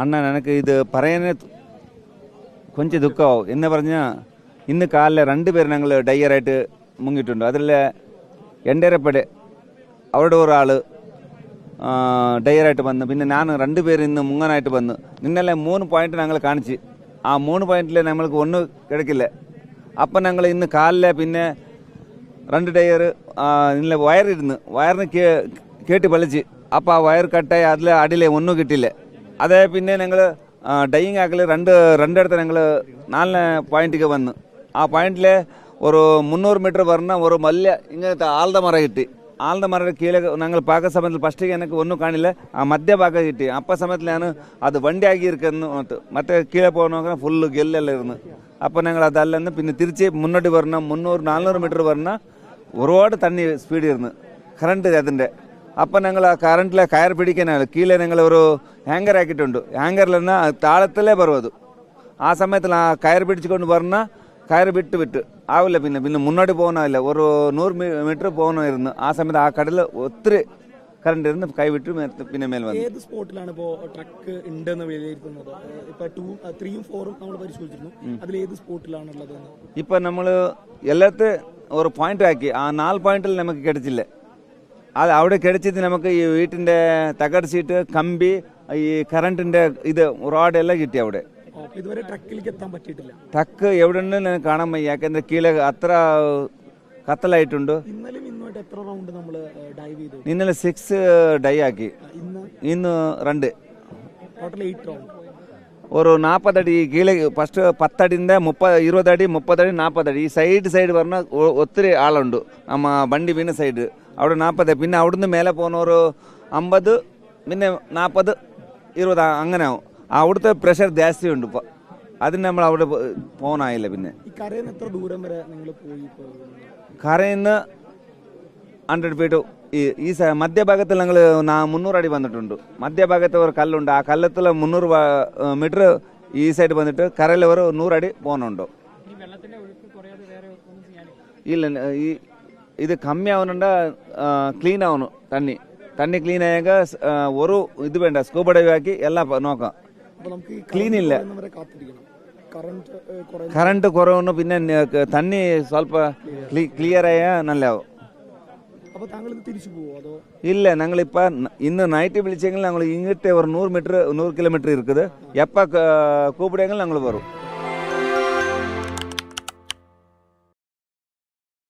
അണ്ണ എനിക്ക് ഇത് പറയാൻ കൊഞ്ച് ദുഃഖമാവും എന്ന് പറഞ്ഞാൽ ഇന്ന് കാലിലെ 2 പേര് ഞങ്ങൾ ഡയറായിട്ട് മുങ്ങിയിട്ടുണ്ട്. അതിൽ എൻ്റെ അരപ്പടെ അവിടെ ഒരാൾ ഡയറായിട്ട് വന്ന്, പിന്നെ ഞാൻ 2 പേര് ഇന്ന് മുങ്ങാനായിട്ട് വന്ന്. ഇന്നലെ 3 പോയിന്റ് ഞങ്ങൾ കാണിച്ച്, ആ 3 പോയിന്റിൽ നമ്മൾക്ക് ഒന്നും കിടക്കില്ല. അപ്പം ഞങ്ങൾ ഇന്ന് കാലിലെ പിന്നെ 2 ടയർ ഇന്നലെ വയറിരുന്ന് വയറിന് കേട്ടി വലിച്ച്, അപ്പോൾ ആ വയർ കട്ടായി അതിൽ അടിയിലെ ഒന്നും കിട്ടില്ല. അതേ പിന്നെ ഞങ്ങൾ ഡൈയിങ് ആക്കൽ രണ്ടിടത്ത് ഞങ്ങൾ 4 പോയിന്റിക്ക് വന്ന്. ആ പോയിന്റിൽ ഒരു 300 മീറ്റർ പറഞ്ഞ ഒരു വലിയ ഇങ്ങനത്തെ ആളുടെ മറ കിട്ടി. ആളുടെ മറയുടെ കീഴെ ഞങ്ങൾ പാക സമയത്തിൽ ഫസ്റ്റിಗೆ എനിക്ക് ഒന്നും കാണില്ല, ആ മധ്യഭാഗം കിട്ടി. അപ്പം സമയത്തിൽ ഞാൻ അത് വണ്ടി ആക്കിയിരിക്കുന്നു, മറ്റേ കീഴെ പോകണമെങ്കിൽ ഫുള്ള് ഗെല്ലെല്ലാം ഇരുന്ന്. അപ്പം ഞങ്ങൾ അതല്ലെന്ന് പിന്നെ തിരിച്ച് മുന്നോട്ട് പറഞ്ഞ 300-400 മീറ്റർ പറഞ്ഞ ഒരുപാട് തണ്ണി സ്പീഡ് ഇരുന്ന് കറണ്ട് അതിൻ്റെ. അപ്പം ഞങ്ങൾ ആ കറണ്ടിലെ കയർ പിടിക്കാനാണ് കീഴെ ഞങ്ങൾ ഒരു ഹാങ്കർ ആക്കിയിട്ടുണ്ട്. ഹാങ്കറിൽ നിന്നാൽ താളത്തിലേ പറവത്. ആ സമയത്തിൽ ആ കയർ പിടിച്ചുകൊണ്ട് പറഞ്ഞാൽ കയർ വിട്ട് ആവില്ല. പിന്നെ മുന്നോട്ട് പോകണമില്ല, ഒരു 100 മീറ്റർ പോകണമായിരുന്നു. ആ സമയത്ത് ആ കടലിൽ ഒത്തിരി കറണ്ട് ഇരുന്ന് കൈവിട്ട് പിന്നെ മേൽ വന്നു. ഏത് സ്പോട്ടിലാണ് ഇപ്പോൾ ട്രക്ക് ഉണ്ടെന്ന് വിലയിരുത്തുന്നത്? ഇപ്പൊ 2, 3, 4 നമ്മൾ പരിശോധിച്ചിരുന്നു, അതിൽ ഏത് സ്പോട്ടിലാണുള്ളത്? ഇപ്പം നമ്മൾ എല്ലാത്തും ഒരു പോയിന്റ് ആക്കി, ആ 4 പോയിന്റിൽ നമുക്ക് കിടച്ചില്ല. അത് അവിടെ കിടച്ചിട്ട് നമുക്ക് ഈ വീട്ടിൻ്റെ തകട് സീറ്റ്, കമ്പി, ഈ കറണ്ടിൻ്റെ ഇത് റോഡ് എല്ലാം കിട്ടി അവിടെ. ഇതുവരെ ട്രക്കിലേക്ക് എത്താൻ പറ്റിയിട്ടില്ല. ട്രക്ക് എവിടെ ഉണ്ടെന്ന് കാണാൻ വയ്യ, യാക്കെന്താ കീഴെ അത്ര കത്തലായിട്ടുണ്ട്. ഇന്നലെയും ഇന്നുമായിട്ട് എത്ര റൗണ്ട് നമ്മൾ ഡൈവ് ചെയ്തു? ഇന്നലെ 6 ഡൈ ആക്കി, ഇന്ന് 2. Total 8 round. ഒരു 40 അടി കീഴെ ഫസ്റ്റ് 10 അടിಯಿಂದ 20 അടി 30 അടി 40 അടി. ഈ സൈഡ് പറഞ്ഞാൽ ഒത്തിരി ആളുണ്ട്. നമ്മ വണ്ടി വീണ സൈഡ് അവിടെ 40. പിന്നെ അവിടുന്ന് മേലെ പോകുന്ന ഒരു 50, പിന്നെ 40, 20 അങ്ങനെ ആവും. അവിടുത്തെ പ്രഷർ ജാസ്തി ഉണ്ട്. ഇപ്പോൾ അതിന് നമ്മൾ അവിടെ പോകാനായില്ല. പിന്നെ കരയിൽ നിന്ന് എത്ര ദൂരം വരെ നിങ്ങൾ പോയി? കരയിൽ നിന്ന് 100 ഫീറ്റ്. ഈ മധ്യഭാഗത്തിൽ ഞങ്ങൾ 300 അടി വന്നിട്ടുണ്ട്. മധ്യഭാഗത്ത് ഒരു കല്ലുണ്ട്, ആ കല്ലത്തിൽ 300 മീറ്റർ ഈ സൈഡ് വന്നിട്ട് കരയിൽ ഒരു 100 അടി പോകുന്നുണ്ടോ. ഇല്ല, ഇത് കമ്മിയാവുന്നുണ്ട്, ക്ലീൻ ആവുന്നു. തണ്ണി ക്ലീൻ ആയാൽ ഒരു ഇത് വേണ്ട, സ്കൂബ ഡൈവ് ആക്കി എല്ലാം നോക്കാം. ക്ലീൻ ಇಲ್ಲ, കറണ്ട് കുറവുന്നു. പിന്നെ തണ്ണി ಸ್ವಲ್ಪ ക്ലിയർ ആയ നല്ലതാവും. ഇല്ല, ഞങ്ങളിപ്പോൾ ഇന്ന് നൈറ്റ് വിളിച്ചെങ്കിൽ ഞങ്ങൾ ഇങ്ങോട്ട് ഒരു 100 കിലോമീറ്റർ இருக்குது. எப்போ கூப்பிடுங்கள் நாங்கள் வரும்.